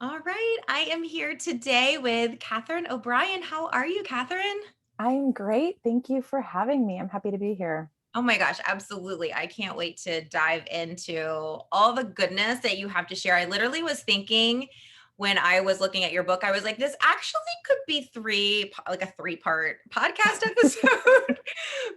All right. I am here today with Catherine Obrien. How are you, Catherine? I'm great. Thank you for having me. I'm happy to be here. Oh my gosh, absolutely. I can't wait to dive into all the goodness that you have to share. I literally was thinking when I was looking at your book, I was like, this actually could be like a three-part podcast episode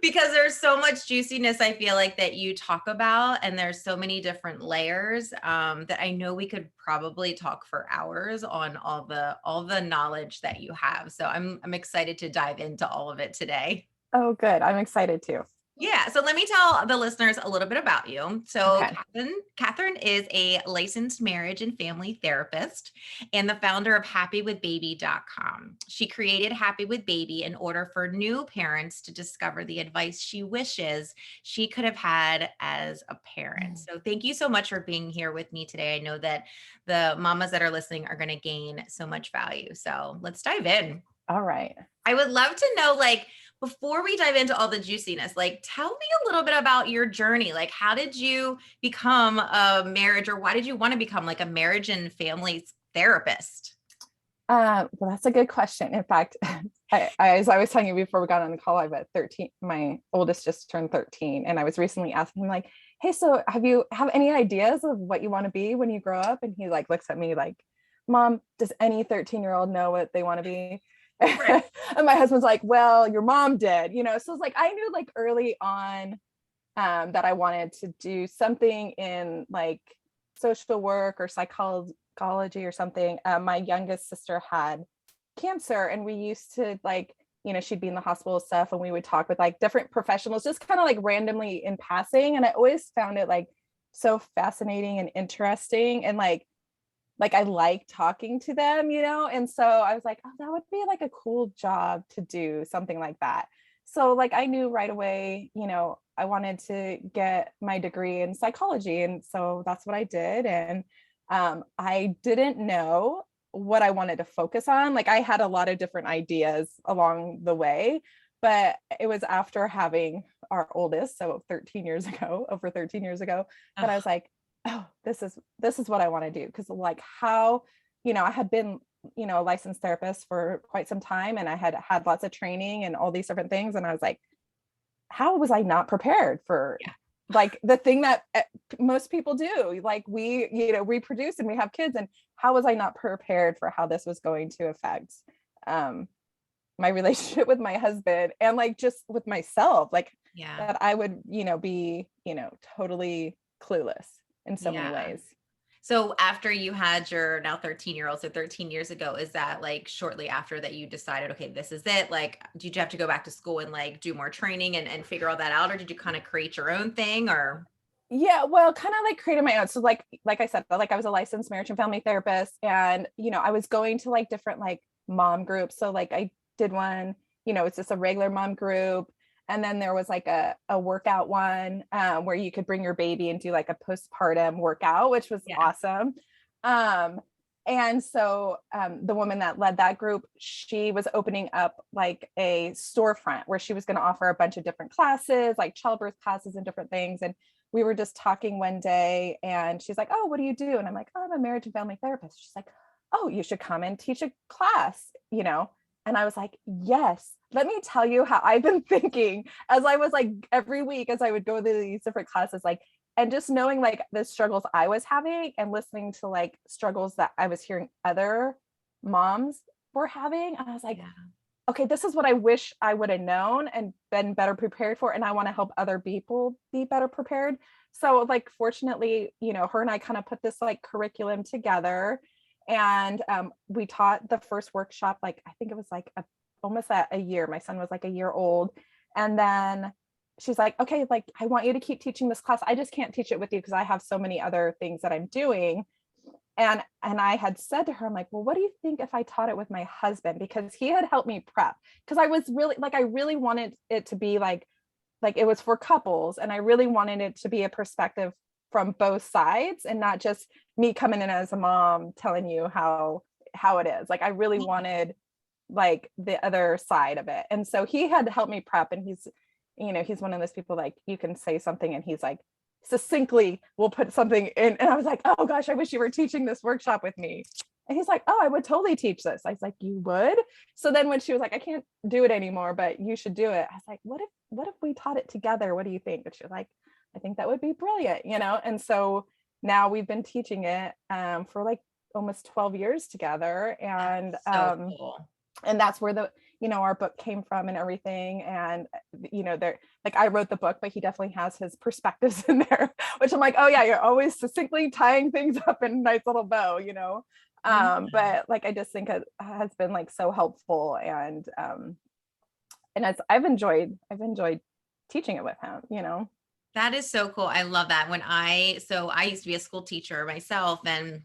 because there's so much juiciness I feel like that you talk about, and there's so many different layers that I know we could probably talk for hours on all the knowledge that you have. So I'm excited to dive into all of it today. Oh, good. I'm excited too. Yeah. So let me tell the listeners a little bit about you. So Okay. Catherine is a licensed marriage and family therapist and the founder of happywithbaby.com. She created Happy with Baby in order for new parents to discover the advice she wishes she could have had as a parent. Mm. So thank you so much for being here with me today. I know that the mamas that are listening are going to gain so much value. So let's dive in. All right. I would love to know, like, before we dive into all the juiciness, like, tell me a little bit about your journey. Like, how did you become a marriage, or why did you want to become like a marriage and family therapist? Well, that's a good question. In fact, as I was telling you before we got on the call, I've 13. My oldest just turned 13, and I was recently asking him, like, "Hey, so have any ideas of what you want to be when you grow up?" And he like looks at me like, "Mom, does any 13-year-old know what they want to be?" Right. And my husband's like, "Well, your mom did, you know." So it's like I knew like early on that I wanted to do something in like social work or psychology or something. My youngest sister had cancer, and we used to like, she'd be in the hospital and stuff, and we would talk with like different professionals, just kind of like randomly in passing. And I always found it like so fascinating and interesting, and like I like talking to them, and so I was like, oh, that would be like a cool job to do something like that. So like I knew right away, I wanted to get my degree in psychology, and so that's what I did. And I didn't know what I wanted to focus on. Like I had a lot of different ideas along the way, but it was after having our oldest, so 13 years ago, over 13 years ago, that I was like, oh, this is what I want to do. Because like how, I had been, a licensed therapist for quite some time, and I had had lots of training and all these different things. And I was like, how was I not prepared for Yeah. like the thing that most people do? Like we, reproduce and we have kids, and how was I not prepared for how this was going to affect um, my relationship with my husband, and like just with myself, like Yeah. that I would, be, totally clueless in so many Yeah. ways. So after you had your now 13-year-old, so 13 years ago, is that like shortly after that you decided, okay, this is it? Like, did you have to go back to school and like do more training and figure all that out? Or did you kind of create your own thing or? Yeah, well, kind of like creating my own. So like I said, like I was a licensed marriage and family therapist, and I was going to like different like mom groups. So like I did one, it's just a regular mom group. And then there was like a workout one where you could bring your baby and do like a postpartum workout, which was Yeah. awesome. Um, and so the woman that led that group, she was opening up like a storefront where she was going to offer a bunch of different classes, like childbirth classes and different things. And we were just talking one day, and she's like, "Oh, what do you do?" And I'm like, "Oh, I'm a marriage and family therapist." She's like, "Oh, you should come and teach a class. And I was like, "Yes, let me tell you how I've been thinking as I was like every week as I would go to these different classes, like, and just knowing like the struggles I was having and listening to like struggles that I was hearing other moms were having. And I was like, Yeah. okay, this is what I wish I would have known and been better prepared for. And I want to help other people be better prepared. So, like, fortunately, her and I kind of put this like curriculum together. And we taught the first workshop, like, I think it was like almost at a year. My son was like a year old. And then she's like, okay, like, I want you to keep teaching this class. I just can't teach it with you because I have so many other things that I'm doing. And I had said to her, I'm like, well, what do you think if I taught it with my husband? Because he had helped me prep. Because I was really like, I really wanted it to be like it was for couples, and I really wanted it to be a perspective from both sides and not just me coming in as a mom telling you how it is. Like I really wanted like the other side of it. And so he had helped me prep, and he's one of those people like you can say something and he's like, succinctly will put something in. And I was like, oh gosh, I wish you were teaching this workshop with me. And he's like, oh, I would totally teach this. I was like, you would? So then when she was like, I can't do it anymore, but you should do it. I was like, what if we taught it together? What do you think? And she was like, I think that would be brilliant, you know? And so now we've been teaching it for like almost 12 years together. So cool. And that's where the, you know, our book came from and everything. And, you know, there, like I wrote the book, but he definitely has his perspectives in there, which I'm like, oh yeah, you're always succinctly tying things up in a nice little bow, you know? But like, I just think it has been like so helpful. And as I've enjoyed teaching it with him, you know? That is so cool. I love that. So I used to be a school teacher myself. And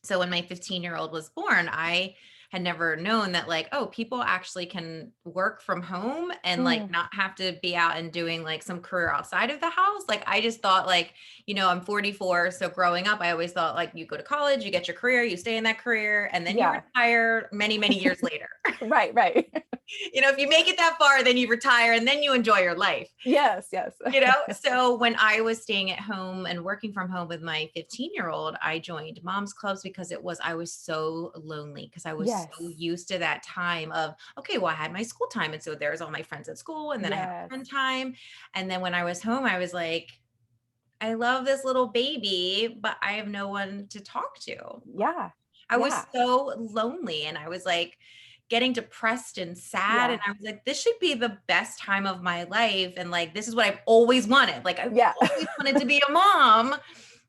so when my 15-year-old was born, I had never known that like, oh, people actually can work from home and like not have to be out and doing like some career outside of the house. Like, I just thought like, you know, I'm 44. So growing up, I always thought like you go to college, you get your career, you stay in that career, and then you retire many, many years later. Right. You know, if you make it that far, then you retire and then you enjoy your life. Yes. You know, so when I was staying at home and working from home with my 15-year-old, I joined moms clubs because I was so lonely because I was so used to that time of, okay, well, I had my school time. And so there's all my friends at school and then I have friend time. And then when I was home, I was like, I love this little baby, but I have no one to talk to. I was so lonely and I was like getting depressed and sad. And I was like, this should be the best time of my life. And like, this is what I've always wanted. Like, I've always wanted to be a mom.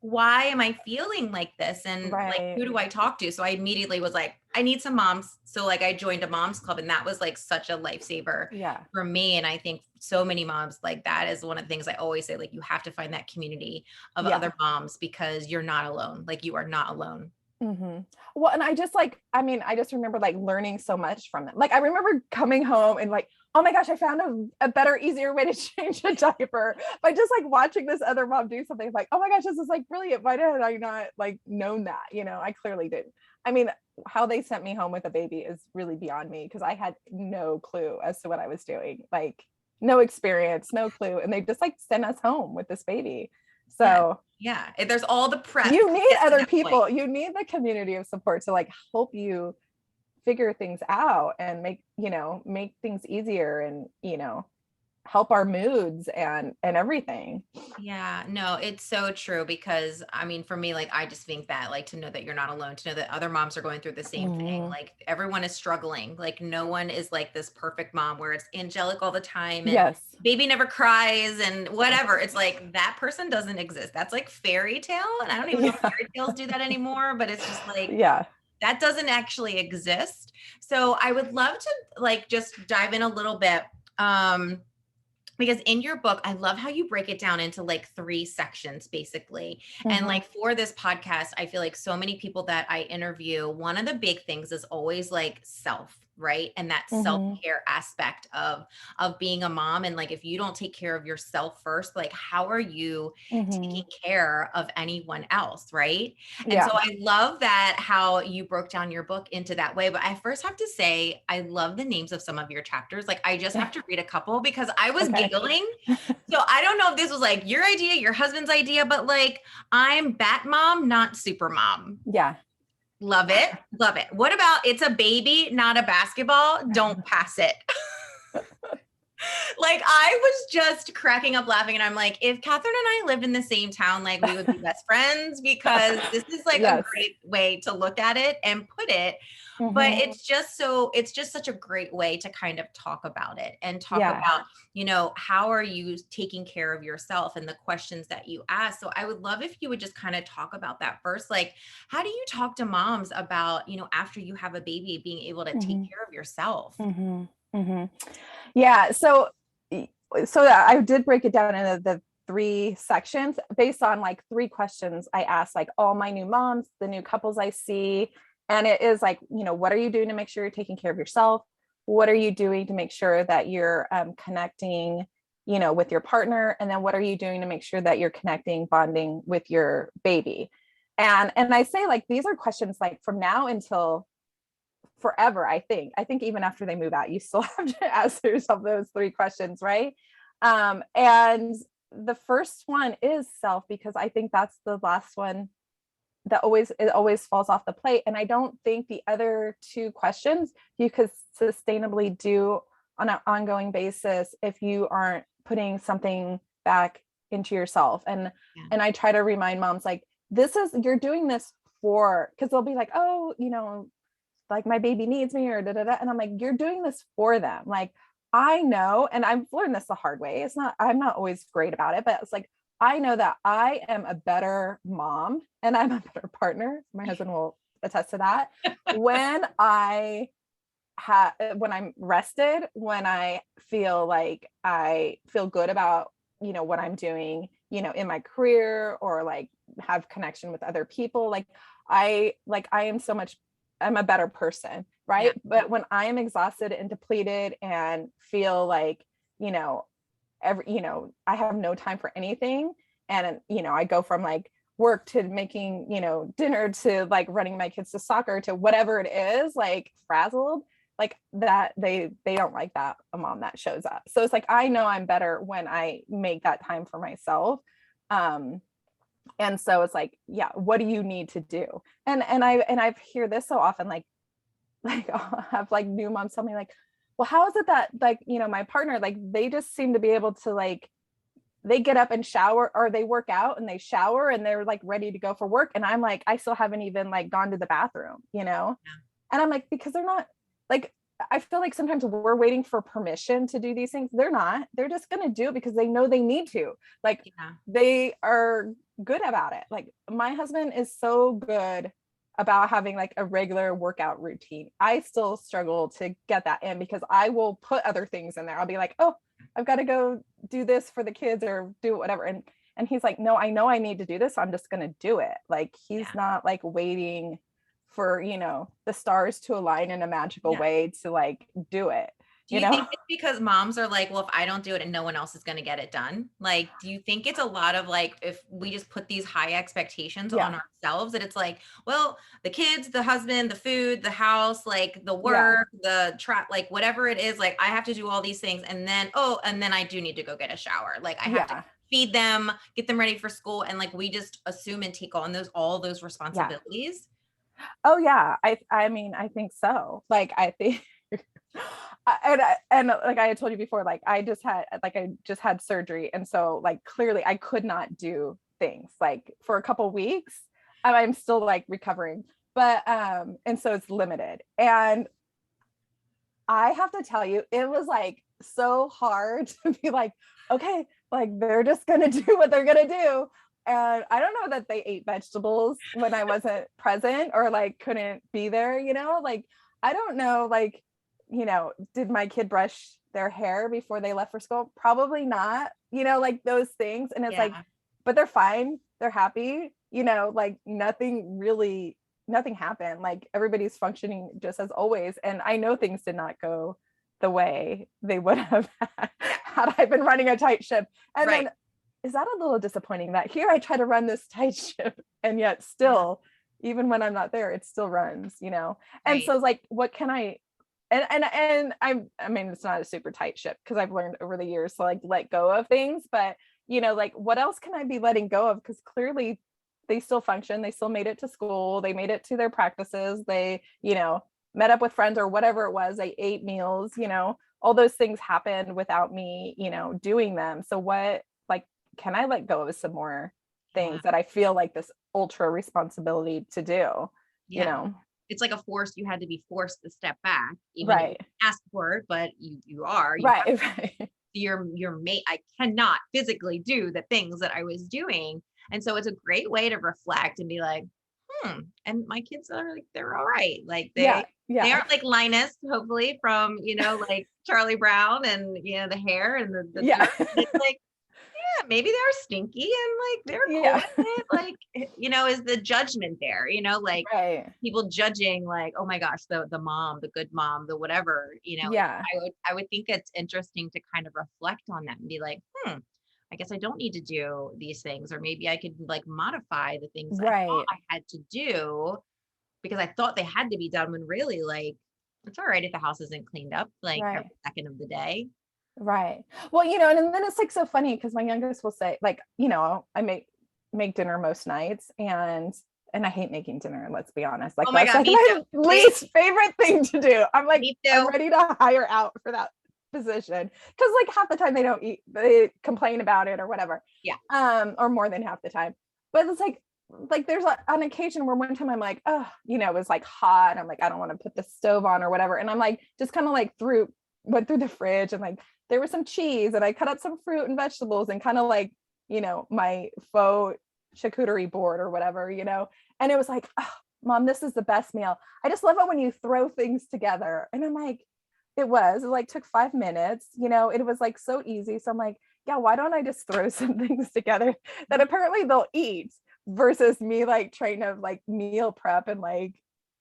Why am I feeling like this? And like, who do I talk to? So I immediately was like, I need some moms. So like I joined a moms club and that was like such a lifesaver for me. And I think so many moms, like that is one of the things I always say, like, you have to find that community of other moms because you're not alone. Like you are not alone. Well, and I just like, I mean, I just remember like learning so much from them. Like, I remember coming home and like, oh my gosh, I found a better, easier way to change a diaper by just like watching this other mom do something. Like, oh my gosh, this is like brilliant. Why did I not like known that? You know, I clearly didn't. I mean, how they sent me home with a baby is really beyond me because I had no clue as to what I was doing. Like, no experience, no clue. And they just like sent us home with this baby. So yeah, there's all the prep. You need other people. You need the community of support to like help you figure things out and make things easier and, you know, help our moods and everything. Yeah, no, it's so true because I mean, for me, like, I just think that like to know that you're not alone, to know that other moms are going through the same thing, like everyone is struggling, like no one is like this perfect mom where it's angelic all the time and baby never cries and whatever. It's like that person doesn't exist. That's like fairy tale. And I don't even know if fairy tales do that anymore, but it's just like, that doesn't actually exist. So I would love to like just dive in a little bit. Because in your book, I love how you break it down into like 3 sections, basically. And like for this podcast, I feel like so many people that I interview, one of the big things is always like self, right? And that self-care aspect of being a mom. And like, if you don't take care of yourself first, like how are you taking care of anyone else, right? And so I love that how you broke down your book into that way. But I first have to say, I love the names of some of your chapters. Like I just have to read a couple because I was giggling. So I don't know if this was like your idea, your husband's idea, but like I'm Bat Mom, not Super Mom. Love it. Love it. What about it's a baby, not a basketball? Don't pass it. Like I was just cracking up laughing and I'm like, if Catherine and I lived in the same town, like we would be best friends because this is like a great way to look at it and put it. But it's just such a great way to kind of talk about it and talk about, you know, how are you taking care of yourself and the questions that you ask. So I would love if you would just kind of talk about that first. Like, how do you talk to moms about, you know, after you have a baby, being able to take care of yourself? Yeah. So I did break it down into the 3 sections based on like 3 questions I asked, like all my new moms, the new couples I see. And it is like, you know, what are you doing to make sure you're taking care of yourself? What are you doing to make sure that you're connecting, you know, with your partner? And then what are you doing to make sure that you're connecting, bonding with your baby? And I say like, these are questions like from now until forever. I think even after they move out, you still have to ask yourself those 3 questions. Right. And the first one is self, because I think that's the last one that always falls off the plate. And I don't think the other two questions you could sustainably do on an ongoing basis if you aren't putting something back into yourself. Yeah. And I try to remind moms, like, you're doing this for, because they'll be like, oh, like my baby needs me, or da da da. And I'm like, you're doing this for them. Like, I know, and I've learned this the hard way. I'm not always great about it, but it's like, I know that I am a better mom and I'm a better partner. My husband will attest to that. When when I'm rested, when I feel like I feel good about, what I'm doing, in my career, or like have connection with other people, I am I'm a better person. Right. Yeah. But when I am exhausted and depleted and feel like, I have no time for anything. And, I go from like work to making, dinner, to like running my kids to soccer, to whatever it is, like frazzled, like that, they don't like that, a mom that shows up. So it's like, I know I'm better when I make that time for myself. And so it's like, yeah, what do you need to do? And I've hear this so often, like I'll have like new moms tell me, like, well, how is it that, like, my partner, like, they just seem to be able to, like, they get up and shower, or they work out and they shower and they're like ready to go for work. And I'm like, I still haven't even like gone to the bathroom, Yeah. And I'm like, because they're not, like, I feel like sometimes we're waiting for permission to do these things. They're not, they're just going to do it because they know they need to, like, Yeah. they are good about it. Like, my husband is so good about having like a regular workout routine. I still struggle to get that in, because I will put other things in there. I'll be like, oh, I've got to go do this for the kids, or do whatever. And he's like, no, I know I need to do this, so I'm just going to do it. Like, he's Yeah. not like waiting for, the stars to align in a magical Yeah. way to like do it, Do you think it's because moms are like, well, if I don't do it and no one else is going to get it done? Like, do you think it's a lot of like, if we just put these high expectations on Yeah. ourselves, that it's like, well, the kids, the husband, the food, the house, like the Yeah. work, the trap, like whatever it is, like I have to do all these things. And then, oh, and then I do need to go get a shower. Like I have to Yeah. feed them, get them ready for school. And like, we just assume and take on all those Yeah. responsibilities. Oh yeah. I mean, I think so. Like, I think and like I had told you before, like I just had surgery. And so like clearly I could not do things like for a couple weeks. I'm still like recovering, but and so it's limited. And I have to tell you, it was like so hard to be like, okay, like they're just gonna do what they're gonna do. And I don't know that they ate vegetables when I wasn't present, or like couldn't be there, like I don't know, like, did my kid brush their hair before they left for school? Probably not, like those things. And it's like, Yeah. but they're fine, they're happy, like nothing happened. Like everybody's functioning just as always. And I know things did not go the way they would have had I been running a tight ship. And Right. then, is that a little disappointing that here I try to run this tight ship, and yet still, even when I'm not there, it still runs, And Right. so it's like, what can I, and I mean, it's not a super tight ship, because I've learned over the years to like let go of things, but like what else can I be letting go of? Because clearly they still function. They still made it to school. They made it to their practices. They, met up with friends or whatever it was. They ate meals, all those things happened without me, doing them. So what, like, can I let go of some more Yeah. things that I feel like this ultra responsibility to do, Yeah. It's like a force. You had to be forced to step back, even if you Right. ask for it, but you are, you have Right. Right. your mate. I cannot physically do the things that I was doing. And so it's a great way to reflect and be like, and my kids are like, they're all right. Like Yeah. they Yeah. aren't like Linus, hopefully, from like Charlie Brown, and the hair and the Yeah. dirt. It's like, yeah, maybe they're stinky and like they're cool Yeah. with it. Like, is the judgment there, like Right. people judging, like, oh my gosh, the mom, the good mom, the whatever, Yeah. I would think it's interesting to kind of reflect on that and be like, I guess I don't need to do these things, or maybe I could like modify the things I thought Right. I had to do because I thought they had to be done, when really, like, it's all right if the house isn't cleaned up like every Right. second of the day. Right. Well, and then it's like so funny because my youngest will say, like, I make dinner most nights, and I hate making dinner, let's be honest. Like Oh my that's God, like me my too. least favorite thing to do. I'm like, Me I'm too. ready to hire out for that position. Cause like half the time they don't eat, they complain about it or whatever. Yeah. Or more than half the time. But it's like there's an occasion where one time I'm like, oh, it was like hot. I'm like, I don't want to put the stove on or whatever. And I'm like, just kind of like went through the fridge, and like there was some cheese, and I cut up some fruit and vegetables, and kind of like, my faux charcuterie board or whatever, and it was like, oh, Mom, this is the best meal. I just love it when you throw things together. And I'm like, it like took 5 minutes, it was like so easy. So I'm like, yeah, why don't I just throw some things together that apparently they'll eat, versus me like trying to like meal prep and like,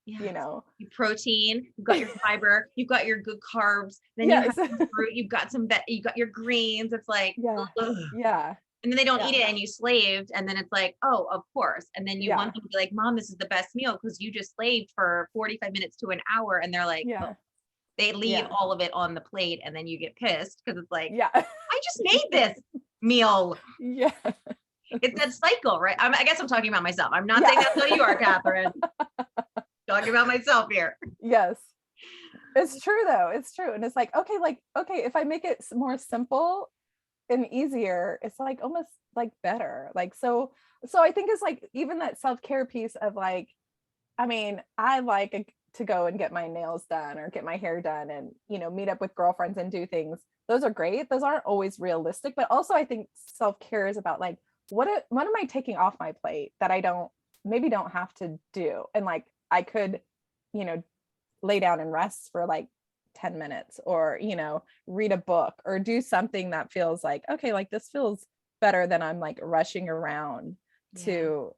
Yeah. you know, Your protein, you've got your fiber, you've got your good carbs, then you have yes. some fruit, you've got you got your greens. It's like, Yeah. ugh. Yeah. And then they don't eat Yeah. it and you slaved. And then it's like, oh, of course. And then you Yeah. want them to be like, Mom, this is the best meal because you just slaved for 45 minutes to an hour. And they're like, oh, Yeah. they leave Yeah. all of it on the plate. And then you get pissed because it's like, Yeah. I just made this meal. Yeah. It's that cycle, right? I guess I'm talking about myself. I'm not saying Yeah. that's how you are, Catherine. Talking about myself here. Yes. It's true though. It's true. And it's like, okay, if I make it more simple and easier, it's like almost like better. Like, so I think it's like even that self-care piece of like, I mean, I like to go and get my nails done or get my hair done, and, meet up with girlfriends and do things. Those are great. Those aren't always realistic, but also I think self-care is about like, what am I taking off my plate that I don't have to do? And like, I could, you know, lay down and rest for like 10 minutes, or read a book or do something that feels like, okay, like this feels better than I'm like rushing around Yeah. to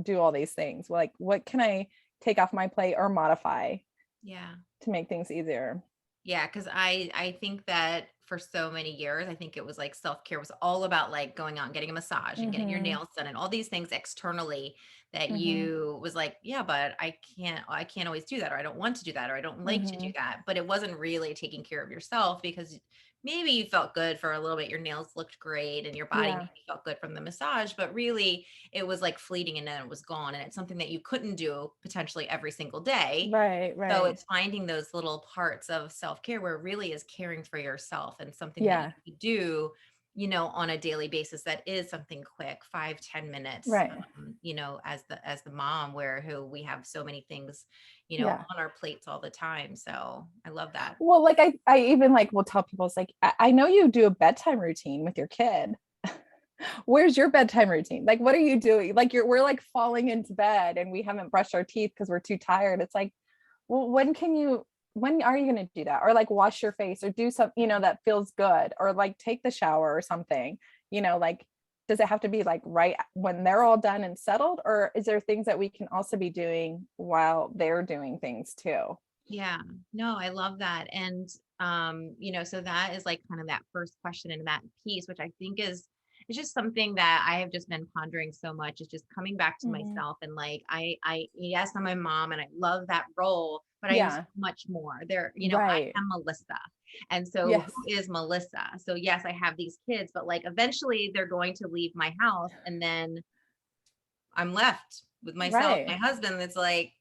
do all these things. Like, what can I take off my plate or modify Yeah. to make things easier? Yeah, because I think that for so many years, I think it was like self-care was all about like going out and getting a massage and getting your Mm-hmm. nails done and all these things externally that Mm-hmm. you was like, yeah, but I can't always do that, or I don't want to do that, or I don't like to do Mm-hmm. that. But it wasn't really taking care of yourself because maybe you felt good for a little bit, your nails looked great and your body Yeah. maybe felt good from the massage, but really it was like fleeting and then it was gone. And it's something that you couldn't do potentially every single day. Right. So Right. it's finding those little parts of self-care where it really is caring for yourself and something that you Yeah. could do, on a daily basis that is something quick, 5-10 minutes, Right. as the mom who we have so many things, Yeah. on our plates all the time. So I love that. Well, like I even like will tell people, it's like, I know you do a bedtime routine with your kid. Where's your bedtime routine? Like, what are you doing? Like, we're like falling into bed and we haven't brushed our teeth because we're too tired. It's like, well, when are you going to do that? Or like wash your face or do something, that feels good, or like take the shower or something, like, does it have to be like right when they're all done and settled? Or is there things that we can also be doing while they're doing things too? Yeah, no, I love that. And so that is like kind of that first question and that piece, which I think is it's just something that I have just been pondering so much, is just coming back to Mhm. myself and like yes, I'm my mom and I love that role, but I am so Yeah. much more. I Right. am Melissa. And so Yes. who is Melissa? So yes, I have these kids, but like eventually they're going to leave my house and then I'm left with myself, my Right. husband. It's like,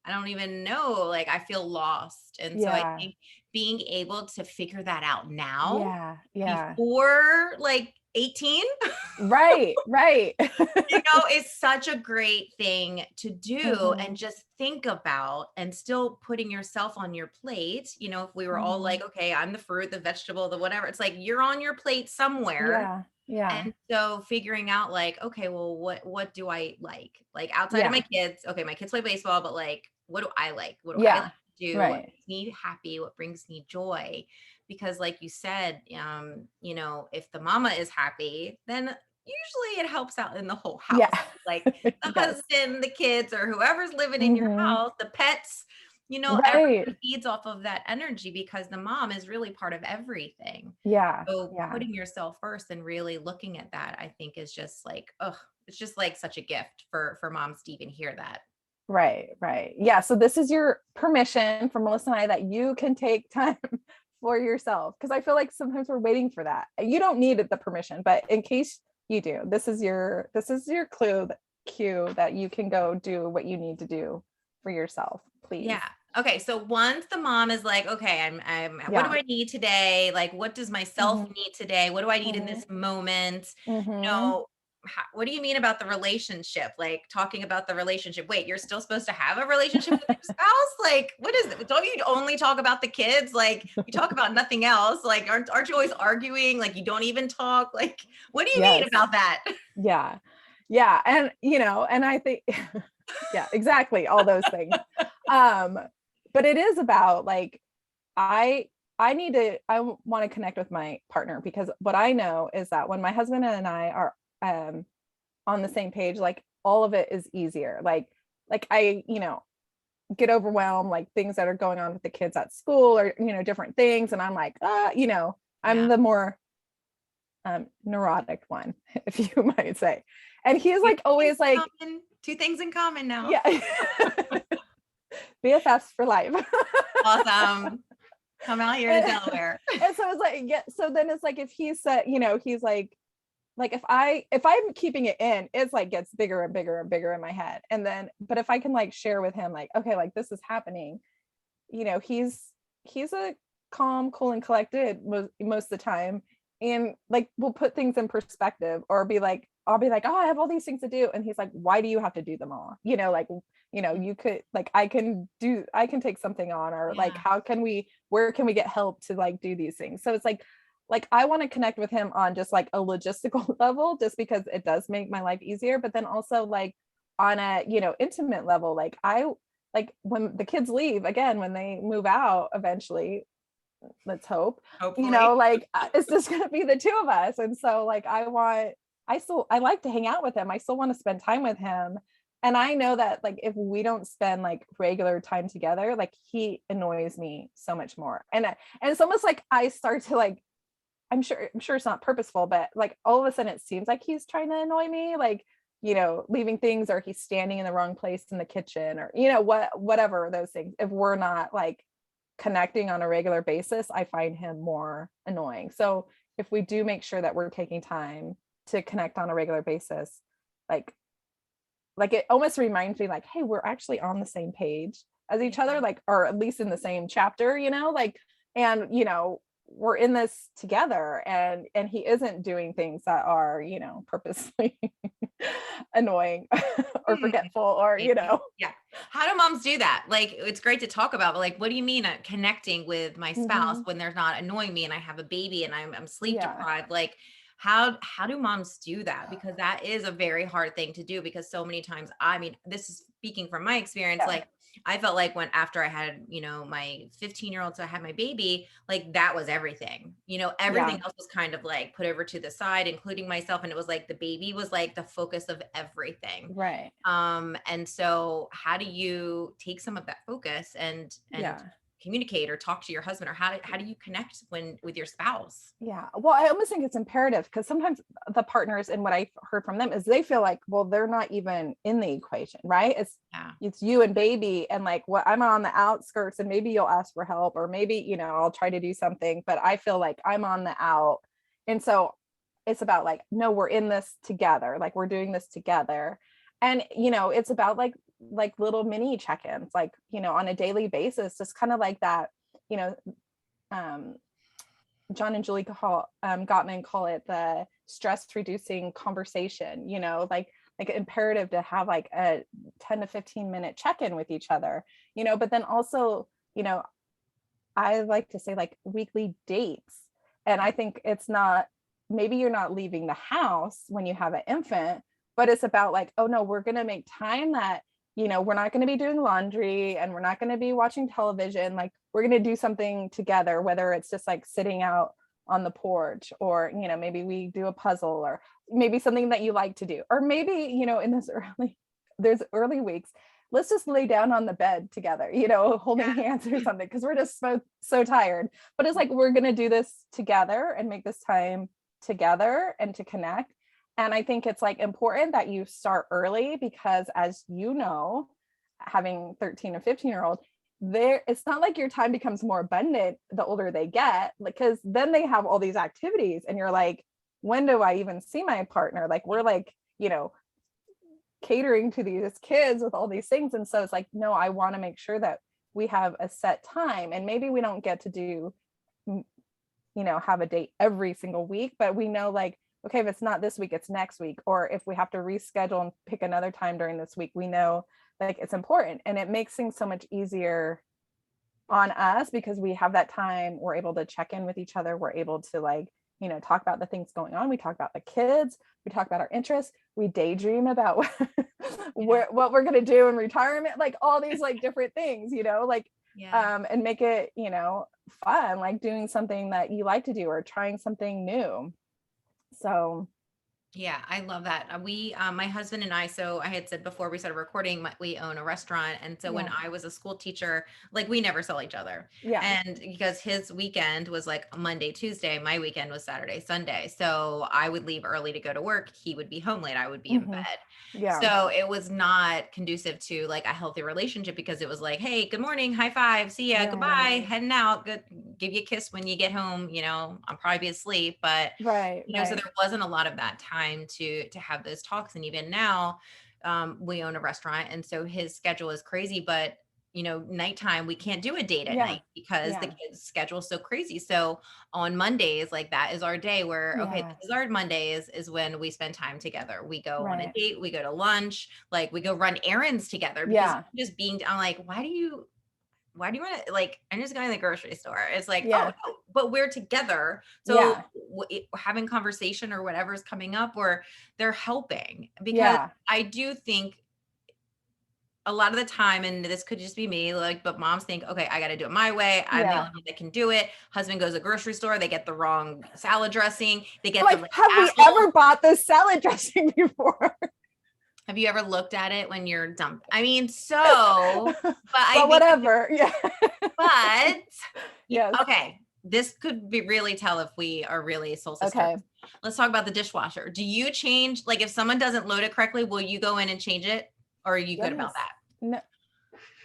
I don't even know. Like, I feel lost. And so I Yeah. think being able to figure that out now Yeah. Yeah. before like 18, Right. Right. is such a great thing to do and Mhm. just think about and still putting yourself on your plate. If we were all like, Mhm. okay, I'm the fruit, the vegetable, the whatever, it's like you're on your plate somewhere. Yeah. Yeah. And so figuring out like, okay, well, what do I like? Like outside of my Yeah. kids, okay, my kids play baseball, but like, what do I like? What do I like Yeah. to do? What Right. makes me happy? What brings me joy? Because like you said, if the mama is happy, then usually it helps out in the whole Yeah. house. Like the Yes. husband, the kids, or whoever's living in your Mhm. house, the pets, Right. everybody feeds off of that energy because the mom is really part of everything. Yeah. So Yeah. putting yourself first and really looking at that, I think is just like, oh, it's just like such a gift for moms to even hear that. Right. Right. Yeah. So this is your permission for Melissa and I that you can take time for yourself. Because I feel like sometimes we're waiting for that. You don't need the permission, but in case you do, this is your cue that you can go do what you need to do for yourself, please. Yeah. Okay. So once the mom is like, okay, what do I need today? Like, what does myself need today? What do I need in this moment? What do you mean about the relationship? Like talking about the relationship. Wait, you're still supposed to have a relationship with your spouse? Like, what is it? Don't you only talk about the kids? Like you talk about nothing else. Like, aren't you always arguing? Like you don't even talk? Like, what do you mean about that? Yeah. Yeah. And, and I think, yeah, exactly. All those things. But it is about like, I want to connect with my partner, because what I know is that when my husband and I are on the same page, like all of it is easier. Like I, get overwhelmed, like things that are going on with the kids at school or, different things. And I'm like, I'm the more neurotic one, if you might say. And he's like always like two things in common now. Yeah. BFFs for life. Awesome. Come out here to Delaware. And so it's like, yeah. So then it's like, if he said, he's like if I'm keeping it in, it's like gets bigger and bigger and bigger in my head. And then, but if I can like share with him, like, okay, like this is happening, he's a calm, cool, and collected most of the time. And like, we'll put things in perspective, or I'll be like, oh, I have all these things to do. And he's like, why do you have to do them all? You could, like, I can take something on, or like, where can we get help to like do these things? So it's like I want to connect with him on just like a logistical level, just because it does make my life easier. But then also like on a, intimate level, like when the kids leave, again, when they move out eventually, let's hope, hopefully, like it's just going to be the two of us. And so like, I like to hang out with him. I still want to spend time with him. And I know that like, if we don't spend like regular time together, like he annoys me so much more. And it's almost like I start to like, I'm sure it's not purposeful, but like all of a sudden it seems like he's trying to annoy me, like, leaving things, or he's standing in the wrong place in the kitchen, or, whatever those things. If we're not like connecting on a regular basis, I find him more annoying. So if we do make sure that we're taking time to connect on a regular basis, like it almost reminds me like, hey, we're actually on the same page as each other, like, or at least in the same chapter, like, and we're in this together, and he isn't doing things that are, purposely annoying or forgetful, or yeah. How do moms do that? Like, it's great to talk about, but like, what do you mean connecting with my spouse when they're not annoying me and I have a baby and I'm sleep deprived? Like, how do moms do that? Because that is a very hard thing to do, because so many times, I mean, this is speaking from my experience, like I felt like after I had, my 15-year-old, so I had my baby, like that was everything, everything else was kind of like put over to the side, including myself. And it was like, the baby was like the focus of everything. Right. And so how do you take some of that focus and communicate or talk to your husband, or how do you connect with your spouse? Yeah. Well, I almost think it's imperative, because sometimes the partners, and what I heard from them is they feel like, well, they're not even in the equation, right? It's you and baby, and like, what, I'm on the outskirts, and maybe you'll ask for help, or maybe, I'll try to do something, but I feel like I'm on the out. And so it's about like, no, we're in this together. Like, we're doing this together. And, it's about like little mini check-ins, like, on a daily basis, just kind of like that, John and Julie Gottman call it the stress reducing conversation, like imperative to have like a 10 to 15 minute check-in with each other, but then also, I like to say like weekly dates. And I think it's not, maybe you're not leaving the house when you have an infant, but it's about like, oh no, we're going to make time that, we're not going to be doing laundry, and we're not going to be watching television. Like, we're going to do something together, whether it's just like sitting out on the porch, or, maybe we do a puzzle, or maybe something that you like to do, or maybe, in there's early weeks, let's just lay down on the bed together, holding hands or something, because we're just so tired. But it's like, we're going to do this together and make this time together and to connect. And I think it's like important that you start early, because as having 13 or 15-year-old, it's not like your time becomes more abundant the older they get, because then they have all these activities and you're like, when do I even see my partner? Like we're like, catering to these kids with all these things. And so it's like, no, I want to make sure that we have a set time, and maybe we don't get to do, have a date every single week, but we know like, okay, if it's not this week, it's next week. Or if we have to reschedule and pick another time during this week, we know like it's important, and it makes things so much easier on us because we have that time. We're able to check in with each other. We're able to like, talk about the things going on. We talk about the kids. We talk about our interests. We daydream about what we're going to do in retirement, like all these like different things, like, and make it, fun, like doing something that you like to do or trying something new. So yeah, I love that. My husband and I, so I had said before we started recording, we own a restaurant. And so when I was a school teacher, like we never saw each other. Yeah. And because his weekend was like Monday, Tuesday, my weekend was Saturday, Sunday. So I would leave early to go to work. He would be home late. I would be in bed. Yeah. So it was not conducive to like a healthy relationship, because it was like, hey, good morning, high five, see ya, goodbye, heading out, good, give you a kiss when you get home. I'll probably be asleep, but right. so there wasn't a lot of that time to have those talks. And even now, we own a restaurant, and so his schedule is crazy, but nighttime, we can't do a date at night because the kids' schedule is so crazy. So on Mondays, like that is our day where, okay, this is our Mondays, is when we spend time together. We go on a date, we go to lunch, like we go run errands together, because just I'm like, why do you want to, like, I'm just going to the grocery store. It's like, oh, no, but we're together. So having conversation or whatever's coming up, or they're helping, because I do think a lot of the time, and this could just be me, like, but moms think, okay, I got to do it my way. I'm the only one that can do it. Husband goes to the grocery store, they get the wrong salad dressing. They get like, have we ever bought this salad dressing before? Have you ever looked at it when you're dumped? I mean, so, but whatever. Yes. Okay. This could be really tell if we are really soul sisters. Okay. Let's talk about the dishwasher. Do you change, like if someone doesn't load it correctly, will you go in and change it? Or are you good about that?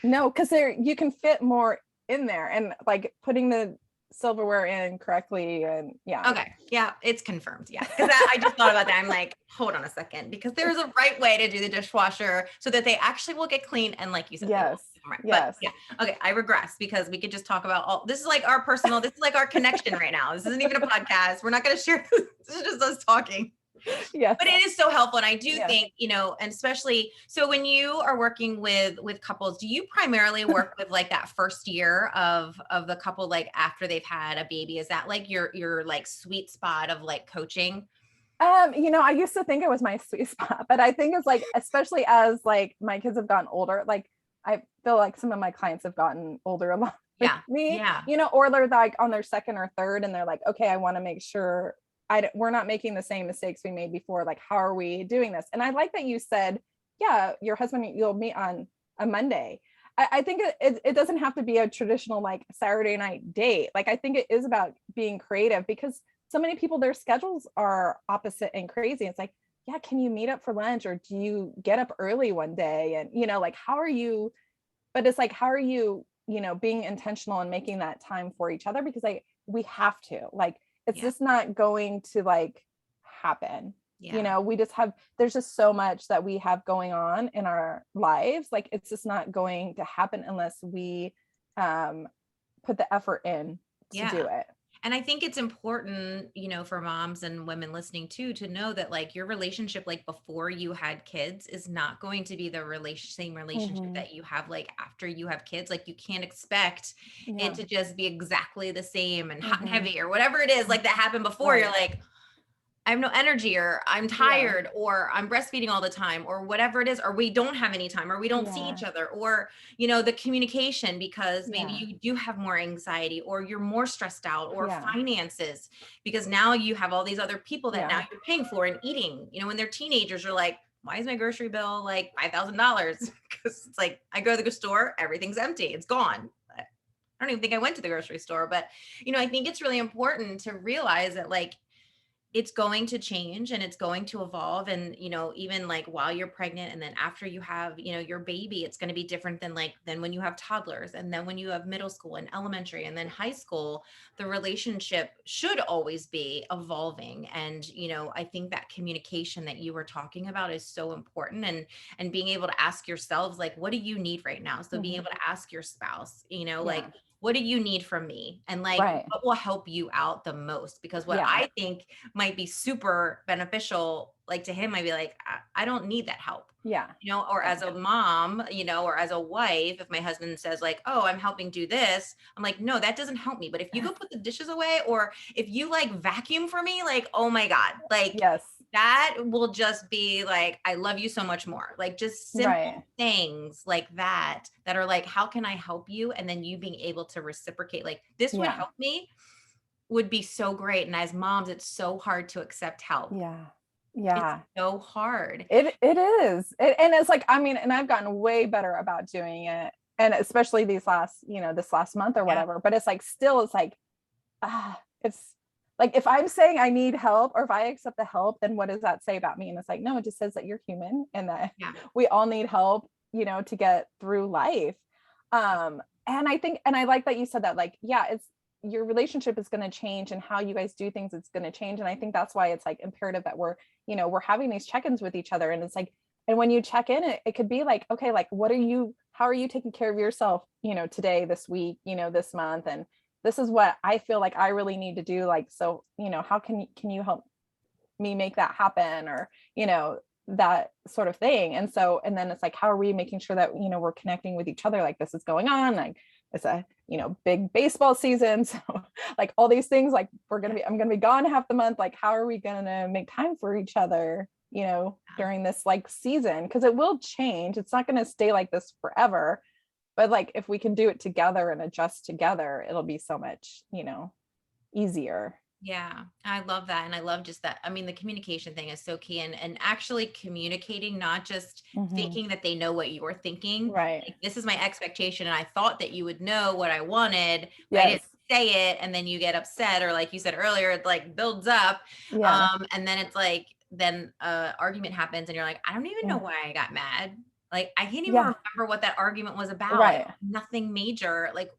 No, because you can fit more in there, and like putting the silverware in correctly, and okay, it's confirmed. Because I just thought about that. I'm like, hold on a second, because there's a right way to do the dishwasher so that they actually will get clean, and like you said, yes. But okay, I regress, because we could just talk about this is like our personal, this is like our connection right now. This isn't even a podcast. We're not going to share this is just us talking. But it is so helpful. And I do think, and especially, so when you are working with couples, do you primarily work with like that first year of the couple, like after they've had a baby? Is that like your like sweet spot of like coaching? I used to think it was my sweet spot, but I think it's like, especially as like my kids have gotten older, like I feel like some of my clients have gotten older a lot with me, or they're like on their second or third, and they're like, okay, I want to make sure we're not making the same mistakes we made before. Like, how are we doing this? And I like that you said, your husband, you'll meet on a Monday. I think it doesn't have to be a traditional like Saturday night date. Like, I think it is about being creative, because so many people, their schedules are opposite and crazy. It's like, can you meet up for lunch, or do you get up early one day? And, like, how are you, but it's like, how are you, being intentional and making that time for each other? Because we have to, like, it's just not going to like happen. We just there's just so much that we have going on in our lives. Like, it's just not going to happen unless we put the effort in to do it. And I think it's important, for moms and women listening too, to know that like your relationship, like before you had kids, is not going to be the same relationship that you have like after you have kids. Like, you can't expect it to just be exactly the same and hot and heavy or whatever it is like that happened before. You're like, I have no energy, or I'm tired, or I'm breastfeeding all the time, or whatever it is, or we don't have any time, or we don't see each other, or, the communication, because maybe you do have more anxiety, or you're more stressed out, or finances, because now you have all these other people that now you're paying for and eating, when they're teenagers, you're like, why is my grocery bill like $5,000? Because it's like, I go to the store, everything's empty, it's gone. I don't even think I went to the grocery store, but, I think it's really important to realize that like, it's going to change and it's going to evolve. And, even like while you're pregnant and then after you have, your baby, it's going to be different than when you have toddlers, and then when you have middle school and elementary and then high school. The relationship should always be evolving. And, I think that communication that you were talking about is so important. And being able to ask yourselves, like, what do you need right now? So being Mhm. able to ask your spouse, like, Yeah. what do you need from me? And like, Right. what will help you out the most? Because what Yeah. I think might be super beneficial, like to him, might be like, I don't need that help. Yeah. Or Yeah. as a mom, or as a wife, if my husband says like, oh, I'm helping do this, I'm like, no, that doesn't help me. But if you go put the dishes away, or if you like vacuum for me, like, oh my God, like Yes. that will just be like, I love you so much more. Like just Right. simple things like that are like, how can I help you? And then you being able to reciprocate, like, this would Yeah. help me, would be so great. And as moms, it's so hard to accept help. Yeah. It's Yeah. so hard. It is. And it's like, I mean, and I've gotten way better about doing it. And especially this last month or Yeah. whatever, but it's like, still, it's like, it's like, if I'm saying I need help, or if I accept the help, then what does that say about me? And it's like, no, it just says that you're human and that Yeah. we all need help, to get through life. And I think, and I like that you said that, like, yeah, it's, your relationship is going to change, and how you guys do things, it's going to change. And I think that's why it's like imperative that we're having these check-ins with each other. And it's like, and when you check in, it could be like, okay, like, how are you taking care of yourself, today, this week, this month, and this is what I feel like I really need to do. Like, so, how can you help me make that happen? Or, that sort of thing. And so, and then it's like, how are we making sure that, we're connecting with each other? Like, this is going on, like, it's a, big baseball season. So like all these things, like, I'm going to be gone half the month. Like, how are we going to make time for each other, during this like season? Because it will change. It's not going to stay like this forever. But like, if we can do it together and adjust together, it'll be so much, easier. Yeah, I love that. And I love just that. I mean, the communication thing is so key, and actually communicating, not just Mhm. thinking that they know what you're thinking. Right. Like, this is my expectation. And I thought that you would know what I wanted, but I didn't Yes. say it. And then you get upset, or like you said earlier, it like builds up. Yeah. And then it's like, then argument happens and you're like, I don't even know Yeah. why I got mad. Like, I can't even Yeah. remember what that argument was about. It Right. was nothing major. Like,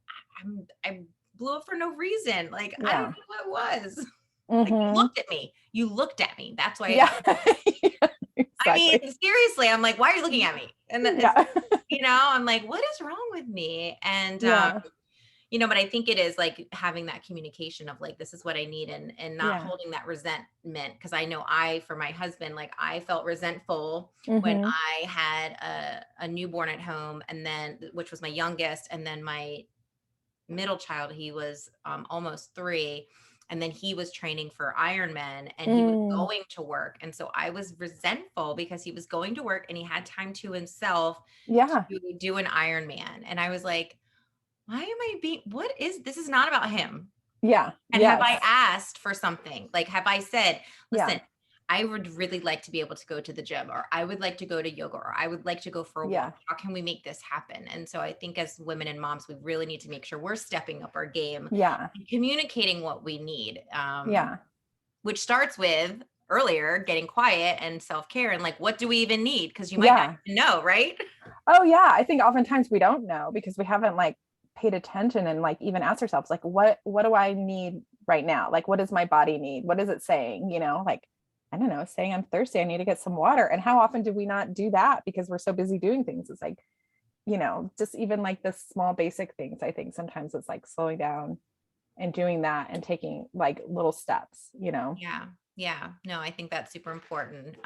I blew up for no reason. Like, I don't Yeah. know what it was. Like, you Mhm. looked at me. You looked at me. That's why I Yeah. got, Yeah, I mean, exactly. seriously, I'm like, why are you looking at me? And it's, Yeah. I'm like, what is wrong with me? And, Yeah. but I think it is like having that communication of like, this is what I need, and not Yeah. holding that resentment. Cause I know for my husband, like, I felt resentful when Mhm. I had a newborn at home, and then, which was my youngest. And then my middle child, he was almost 3. And then he was training for Ironman, and he was Mm. going to work. And so I was resentful because he was going to work and he had time to himself Yeah. to do an Ironman. And I was like, why am I being, what is, this is not about him. Yeah. And have Yes. I asked for something? Like, have I said, Yeah. listen, I would really like to be able to go to the gym, or I would like to go to yoga, or I would like to go for a Yeah. walk. How can we make this happen? And so I think as women and moms, we really need to make sure we're stepping up our game Yeah. and communicating what we need, Yeah. which starts with earlier getting quiet and self-care, and like, what do we even need? Because you might not Yeah. even know, right? Oh yeah. I think oftentimes we don't know because we haven't like paid attention and like even asked ourselves, like, what do I need right now? Like, what does my body need? What is it saying? Like, I don't know, saying I'm thirsty, I need to get some water. And how often do we not do that because we're so busy doing things? It's like, just even like the small basic things. I think sometimes it's like slowing down and doing that and taking like little steps. Yeah. Yeah. No, I think that's super important.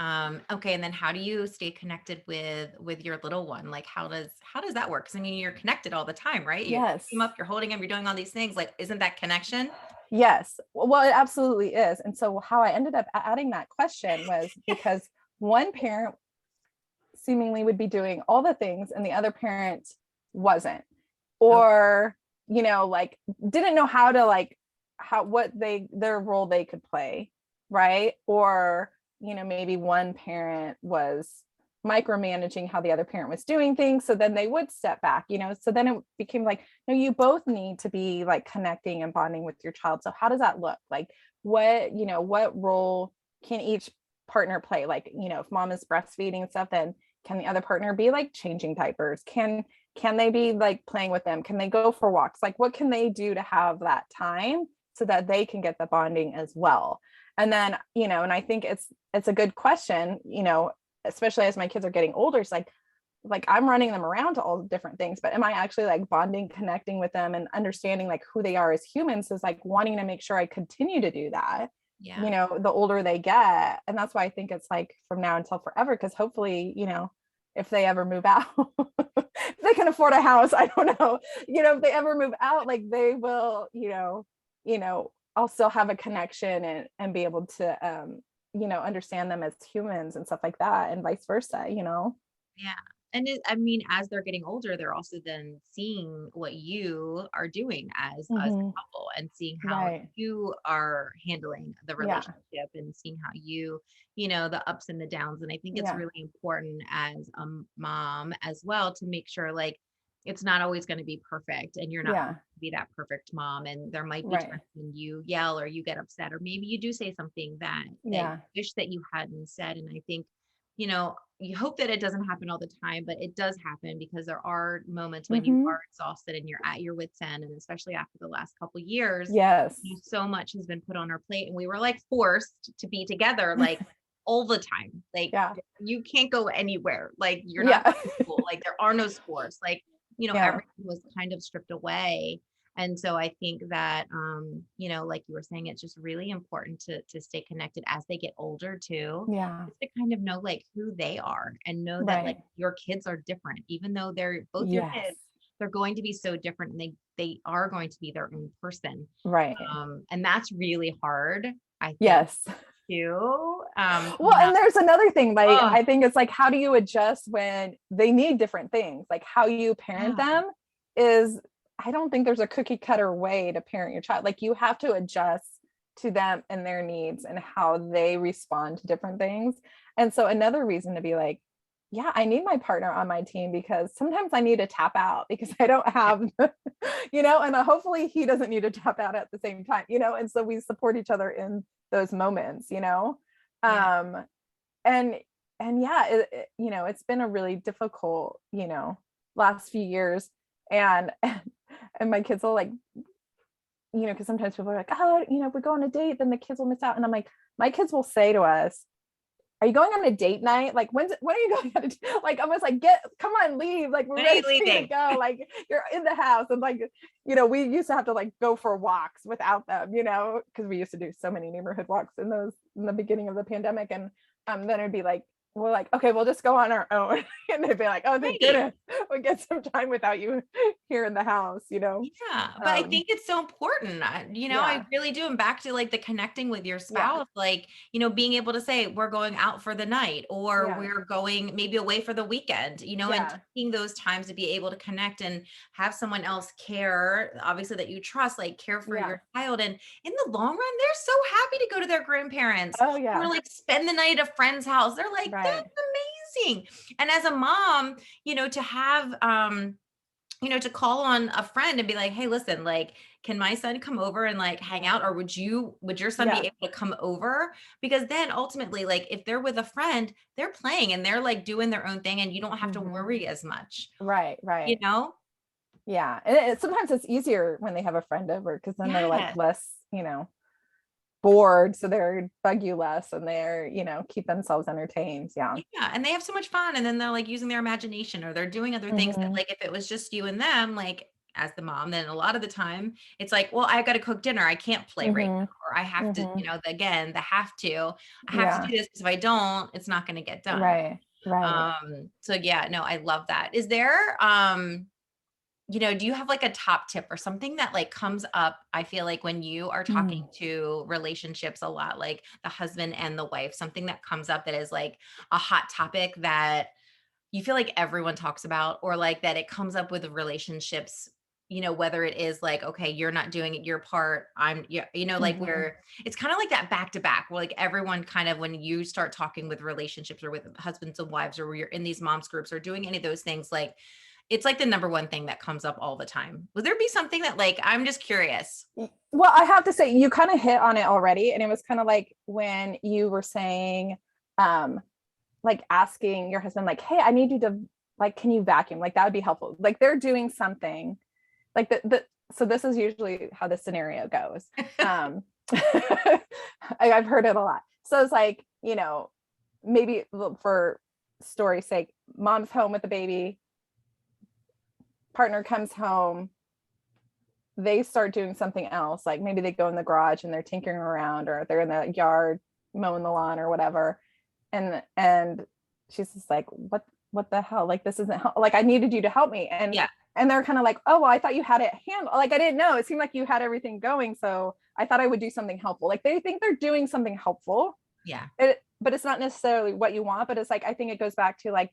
Okay. And then how do you stay connected with your little one? Like, how does that work? Because I mean, you're connected all the time, right? You pick him Yes. up, you're holding him, you're doing all these things. Like, isn't that connection? Yes. Well, it absolutely is. And so how I ended up adding that question was because one parent seemingly would be doing all the things and the other parent wasn't, Oh, or like didn't know how to like what their role they could play, right? Or maybe one parent was micromanaging how the other parent was doing things, so then they would step back, so then it became like, no, you both need to be like connecting and bonding with your child. So how does that look like what role can each partner play? Like, if mom is breastfeeding and stuff, then can the other partner be like changing diapers? Can they be like playing with them? Can they go for walks? Like, what can they do to have that time so that they can get the bonding as well? And then, and I think it's a good question, especially as my kids are getting older. It's like I'm running them around to all the different things, but am I actually like bonding, connecting with them and understanding like who they are as humans, is like wanting to make sure I continue to do that, Yeah. the older they get. And that's why I think it's like from now until forever, because hopefully, if they ever move out, if they can afford a house, I don't know, if they ever move out, like they will, I'll still have a connection and be able to, understand them as humans and stuff like that, and vice versa. Yeah. And I mean, as they're getting older, they're also then seeing what you are doing as a Hmm. couple, and seeing how Right. you are handling the Yeah. relationship, and seeing how the ups and the downs. And I think it's Yeah. really important as a mom as well to make sure like it's not always going to be perfect, and you're not going Yeah. to be that perfect mom. And there might be Right. times when you yell or you get upset, or maybe you do say something that you Yeah. wish that you hadn't said. And I think you hope that it doesn't happen all the time, but it does happen, because there are moments when you Hmm. are exhausted and you're at your wit's end. And especially after the last couple years, Yes. so much has been put on our plate, and we were like forced to be together like all the time. Like Yeah. you can't go anywhere. Like you're not Yeah. going to school. Like there are no sports. Like, Yeah. everything was kind of stripped away. And so I think that, like you were saying, it's just really important to stay connected as they get older too, Yeah. just to kind of know like who they are, and know that like Right. your kids are different, even though they're both your Yes. kids, they're going to be so different, and they are going to be their own person. Right. And that's really hard, I think, Yes. too. Well, and there's another thing, like Oh, I think it's like, how do you adjust when they need different things? Like how you parent yeah, them is, I don't think there's a cookie cutter way to parent your child. Like you have to adjust to them and their needs and how they respond to different things. And so another reason to be like, yeah, I need my partner on my team, because sometimes I need to tap out because I don't yeah, have, and hopefully he doesn't need to tap out at the same time, and so we support each other in those moments. yeah. um and yeah, it's been a really difficult, last few years. And and my kids will like, because sometimes people are like, oh, if we go on a date, then the kids will miss out. And I'm like, my kids will say to us, are you going on a date night? Like, when are you going on a date? Like, almost like, come on, leave. Like, we're When are you ready for you to leaving? go. Like, you're in the house. And like, we used to have to like go for walks without them, because we used to do so many neighborhood walks in the beginning of the pandemic. And then it'd be like, we're like, okay, we'll just go on our own. And they'd be like, oh, thank Right. goodness we get some time without you here in the house. Yeah, but I Um, think it's so important. I yeah, really do. And back to like the connecting with your yeah, spouse, like, being able to say, we're going out for the night, or yeah, we're going maybe away for the weekend, and yeah, taking those times to be able to connect and have someone else care, obviously that you trust, like care for yeah. your child. And in the long run, they're so happy to go to their grandparents, Oh, or yeah. like spend the night at a friend's house. They're like, Right. that's amazing. And as a mom, to have, to call on a friend and be like, hey, listen, like, can my son come over and like hang out? Or would your son be Yeah. able to come over? Because then ultimately, like, if they're with a friend, they're playing and they're like doing their own thing, and you don't have to Hmm. worry as much, Right. you Right. know? Yeah. And sometimes it's easier when they have a friend over, because then they're like Yes. less, bored. So they're bug you less, and they're, keep themselves entertained. Yeah. Yeah. And they have so much fun. And then they're like using their imagination, or they're doing other things that, Hmm. like, if it was just you and them, like, as the mom, then a lot of the time it's like, well, I got to cook dinner. I can't play right Hmm. now. Or I have to, Hmm. again, I have to Yeah. do this, because if I don't, it's not going to get done. Right. Right. So yeah, no, I love that. Is there, do you have like a top tip or something that like comes up? I feel like when you are talking Mm. to relationships a lot, like the husband and the wife, something that comes up that is like a hot topic that you feel like everyone talks about, or like that it comes up with relationships, whether it is like, okay, you're not doing it, your part, I'm, yeah, like Hmm. where it's kind of like that back to back, where like everyone kind of, when you start talking with relationships or with husbands and wives, or where you're in these moms groups or doing any of those things, like it's like the number one thing that comes up all the time. Would there be something that like, I'm just curious. Well, I have to say you kind of hit on it already. And it was kind of like when you were saying, like asking your husband, like, hey, I need you to, like, can you vacuum? Like that would be helpful. Like they're doing something like so this is usually how the scenario goes. I've heard it a lot. So it's like, maybe for story's sake, mom's home with the baby, partner comes home, they start doing something else. Like maybe they go in the garage and they're tinkering around, or they're in the yard mowing the lawn or whatever. And she's just like, what the hell? Like, this isn't like, I needed you to help me. And they're kind of like, oh, well, I thought you had it handled. Like, I didn't know. It seemed like you had everything going. So I thought I would do something helpful. Like they think they're doing something helpful. Yeah. But it's not necessarily what you want, but it's like, I think it goes back to like,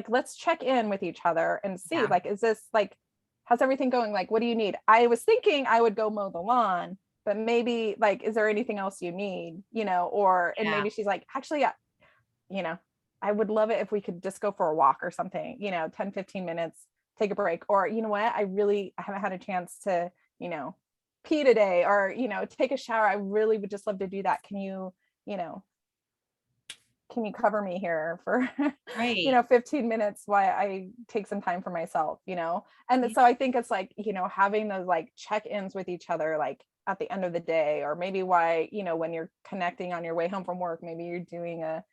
let's check in with each other and see, like, is this like, how's everything going? Like, what do you need? I was thinking I would go mow the lawn, but maybe like, is there anything else you need? And maybe she's like, actually, I would love it if we could just go for a walk or something, 10, 15 minutes, take a break. Or, you know what? I haven't had a chance to, pee today, or, take a shower. I really would just love to do that. Can you cover me here for, Right. 15 minutes while I take some time for myself, And so I think it's like, having those like check-ins with each other, like at the end of the day, or maybe when you're connecting on your way home from work, maybe you're doing a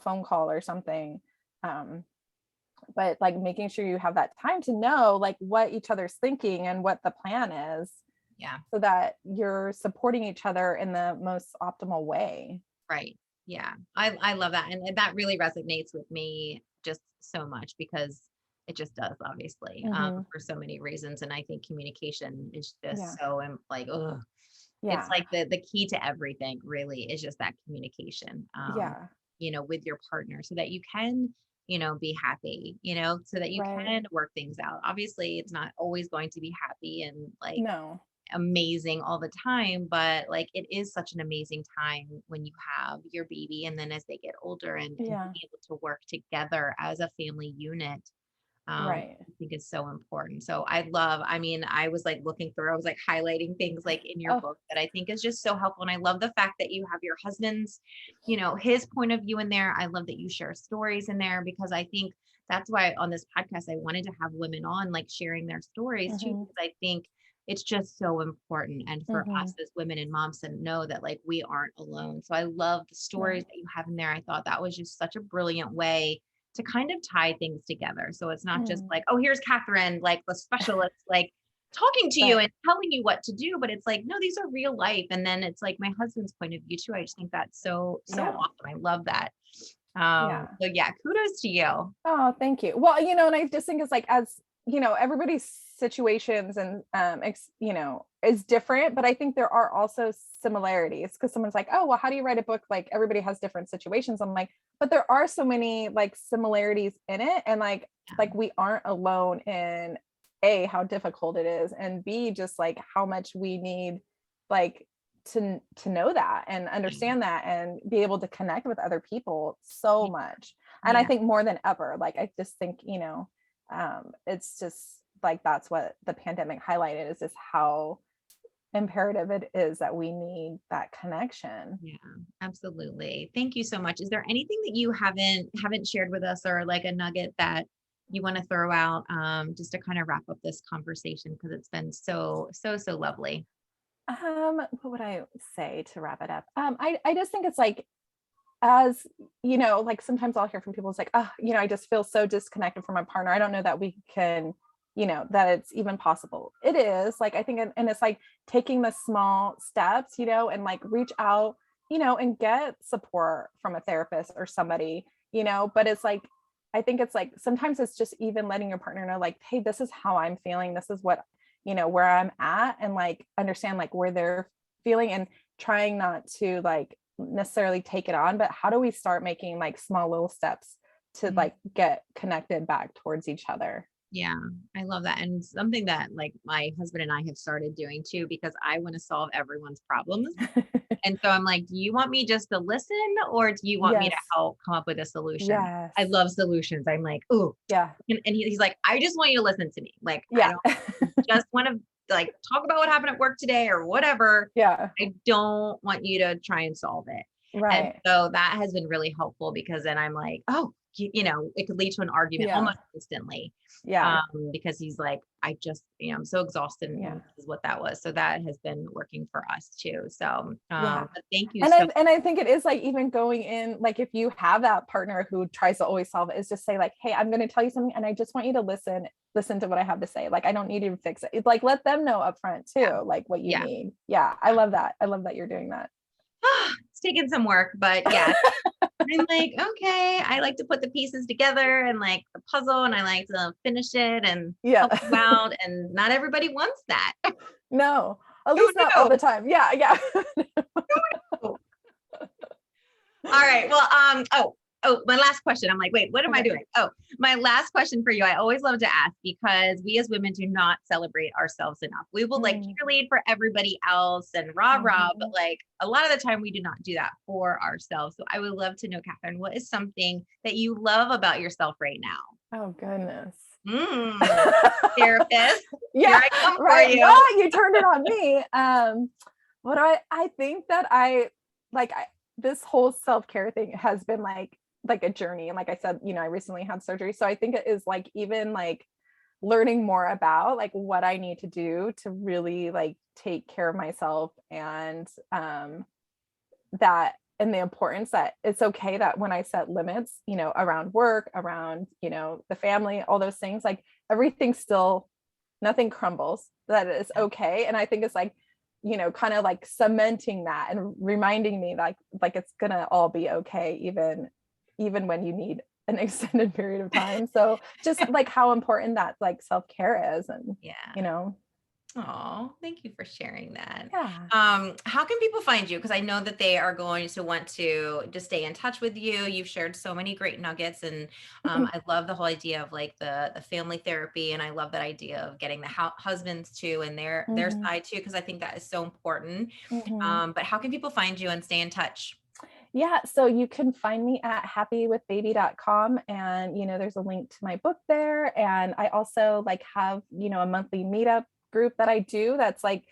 phone call or something. But like making sure you have that time to know like what each other's thinking and what the plan is. Yeah. So that you're supporting each other in the most optimal way. Right. Yeah. I love that. And that really resonates with me just so much, because it just does, obviously, for so many reasons. And I think communication is just so like, ugh. It's like the key to everything really is just that communication, with your partner, so that you can, be happy, so that you can work things out. Obviously, it's not always going to be happy and like amazing all the time, but like it is such an amazing time when you have your baby, and then as they get older and be able to work together as a family unit. I think it's so important. So I was like looking through, I was like highlighting things like in your book that I think is just so helpful. And I love the fact that you have your husband's, his point of view in there. I love that you share stories in there, because I think that's why on this podcast, I wanted to have women on, like sharing their stories too, because I think it's just so important. And for us as women and moms to know that like we aren't alone. So I love the stories that you have in there. I thought that was just such a brilliant way to kind of tie things together. So it's not just like, oh, here's Catherine, like the specialist, like talking to you and telling you what to do, but it's like, no, these are real life. And then it's like my husband's point of view too. I just think that's so awesome. I love that. So yeah, kudos to you. Oh, thank you. Well, and I just think it's like, as everybody's situations and is different, but I think there are also similarities, because someone's like, oh, well, how do you write a book? Like everybody has different situations. I'm like, but there are so many like similarities in it, and like we aren't alone in A, how difficult it is, and B, just like how much we need like to know that and understand that and be able to connect with other people so much. And I think more than ever, like I just think it's just like that's what the pandemic highlighted, is just how imperative it is that we need that connection. Yeah, absolutely. Thank you so much. Is there anything that you haven't shared with us, or like a nugget that you want to throw out, just to kind of wrap up this conversation, because it's been so lovely. What would I say to wrap it up? I just think it's like, as like sometimes I'll hear from people, it's like, oh, I just feel so disconnected from my partner. I don't know that we can, that it's even possible. It is like, I think, and it's like taking the small steps, and like reach out, and get support from a therapist or somebody, but it's like, I think it's like, sometimes it's just even letting your partner know, like, hey, this is how I'm feeling. This is what, where I'm at, and like understand like where they're feeling, and trying not to like necessarily take it on, but how do we start making like small little steps to like get connected back towards each other? Yeah, I love that. And something that like my husband and I have started doing too, because I want to solve everyone's problems. And so I'm like, do you want me just to listen or do you want me to Yes. help come up with a solution? Yes. I love solutions. I'm like, oh, Yeah. and he's like, I just want you to listen to me. Like, I Yeah. don't just want to like talk about what happened at work today or whatever. Yeah. I don't want you to try and solve it. And Right. so that has been really helpful because then I'm like, oh, it could lead to an argument Yeah. almost instantly. Yeah. Because he's like, I'm so exhausted and Yeah. this is what that was. So that has been working for us too. So, Yeah. but thank you And so I think it is like even going in, like if you have that partner who tries to always solve it, is just say like, hey, I'm going to tell you something and I just want you to listen to what I have to say. Like I don't need you to fix it. It's like let them know up front yeah, too, like what you yeah. need. Yeah. I love that. I love that you're doing that. It's taken some work, but yeah, I'm like, okay, I like to put the pieces together and like the puzzle and I like to finish it and Yeah. help you out. And not everybody wants that. No, at Oh least not all no. the time. Yeah. Yeah. All right. Well, my last question. I'm like, wait, what am I Okay. doing? Oh, my last question for you. I always love to ask because we as women do not celebrate ourselves enough. We will like Mm. cheerlead for everybody else and rah rah, but Mhm. like a lot of the time we do not do that for ourselves. So I would love to know, Catherine, what is something that you love about yourself right now? Oh goodness. Therapist, here Yeah, I come for right. you. Well, you turned it on me. What do I think that this whole self-care thing has been like a journey. And like I said, I recently had surgery. So I think it is like even like learning more about like what I need to do to really like take care of myself and that and the importance that it's okay that when I set limits, around work, around, the family, all those things, like everything still, nothing crumbles, that it's okay. And I think it's like, kind of like cementing that and reminding me like it's gonna all be okay, even when you need an extended period of time. So just like how important that like self-care is and Yeah. you know, Oh, thank you for sharing that. yeah. How can people find you? Because I know that they are going to want to just stay in touch with you. You've shared so many great nuggets, and I love the whole idea of like the family therapy, and I love that idea of getting the husbands too and their Mhm, side too, because I think that is so important. mhm. But how can people find you and stay in touch? Yeah, so you can find me at happywithbaby.com and there's a link to my book there and I also like have, a monthly meetup group that I do that's like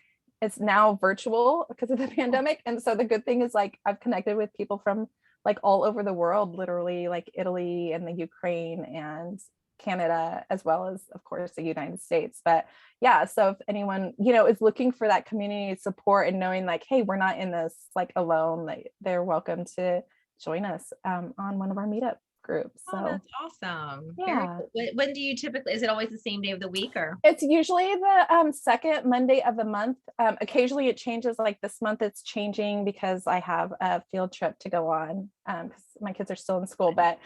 it's now virtual because of the pandemic and so the good thing is like I've connected with people from like all over the world, literally like Italy and the Ukraine and Canada as well as of course the United States. But yeah, so if anyone is looking for that community support and knowing like hey we're not in this like alone, like they're welcome to join us on one of our meetup groups. Oh, So that's awesome. Very yeah, cool. When do you typically, is it always the same day of the week or? it's usually the second Monday of the month. Occasionally it changes, like this month it's changing because I have a field trip to go on because my kids are still in school. But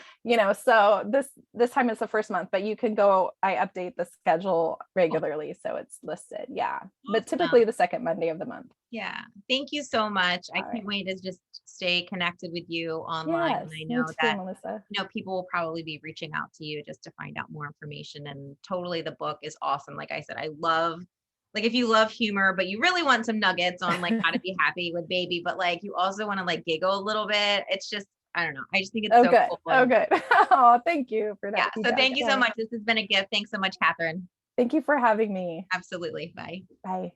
so this time is the first month, but you can go, I update the schedule regularly. So it's listed. Yeah. But Awesome. typically the second Monday of the month. Yeah. Thank you so much. I All can't right. wait to just stay connected with you online. And Yes, I me know too, that, Melissa. people will probably be reaching out to you just to find out more information. And totally the book is awesome. Like I said, I love, like if you love humor, but you really want some nuggets on like how to be happy with baby, but like you also want to like giggle a little bit. It's just, I don't know. I just think it's Oh, so good. cool. Oh, And good. Oh, thank you for yeah. that So feedback. thank you so Yeah. much. This has been a gift. Thanks so much, Catherine. Thank you for having me. Absolutely. Bye. Bye.